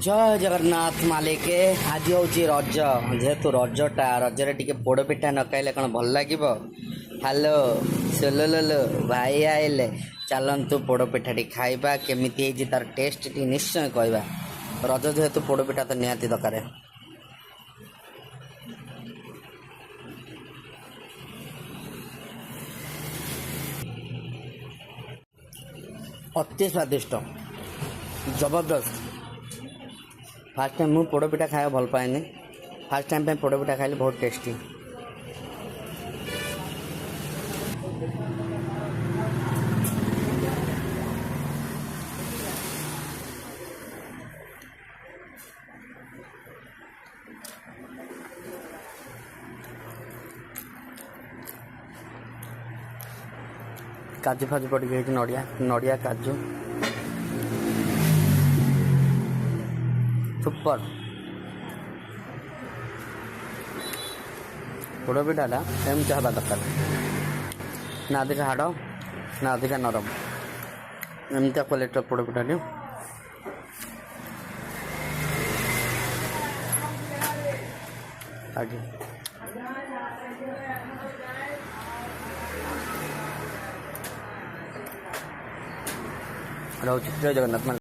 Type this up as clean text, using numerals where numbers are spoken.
ଜୟ ଜଗନ୍ନାଥ ମାଲିକେ। ଆଜି ହେଉଛି ରଜ। ଯେହେତୁ ରଜଟା, ରଜରେ ଟିକେ ପୋଡ଼ ପିଠା ନ ଖାଇଲେ କ'ଣ ଭଲ ଲାଗିବ? ହ୍ୟାଲୋ ସୁଲୁଲୁଲୁ ଭାଇ ଆଇଲେ, ଚାଲନ୍ତୁ ପୋଡ଼ ପିଠାଟି ଖାଇବା। କେମିତି ହେଇଛି ତାର ଟେଷ୍ଟଟି ନିଶ୍ଚୟ କହିବା। ରଜ ଯେହେତୁ ପୋଡ଼ ପିଠା ତ ନିହାତି ଦରକାର। ଅତି ସ୍ୱାଦିଷ୍ଟ, ଜବରଦସ୍ତ। ଫାର୍ଷ୍ଟ ଟାଇମ୍ ମୁଁ ପୋଡ଼ ପିଠା ଖାଇବା ଭଲ ପାଏନି। ଫାର୍ଷ୍ଟ ଟାଇମ୍ ପାଇଁ ପୋଡ଼ ପିଠା ଖାଇଲେ ବହୁତ ଟେଷ୍ଟି। କାଜୁ ଫାଜୁ ପଡ଼ିକି ହେଇଛି, ନଡ଼ିଆ କାଜୁ ସୁପର। ପୋଡ଼ ପିଠାଟା ଏମିତି ହେବା ଦରକାର, ନା ଅଧିକା ହାଡ଼ ନା ଅଧିକା ନରମ, ଏମିତିଆ କ୍ୱାଲିଟିର ପୋଡ଼ ପିଠାଟି। ଆଜ୍ଞା ରହୁଛି। ଜୟ ଜଗନ୍ନାଥ।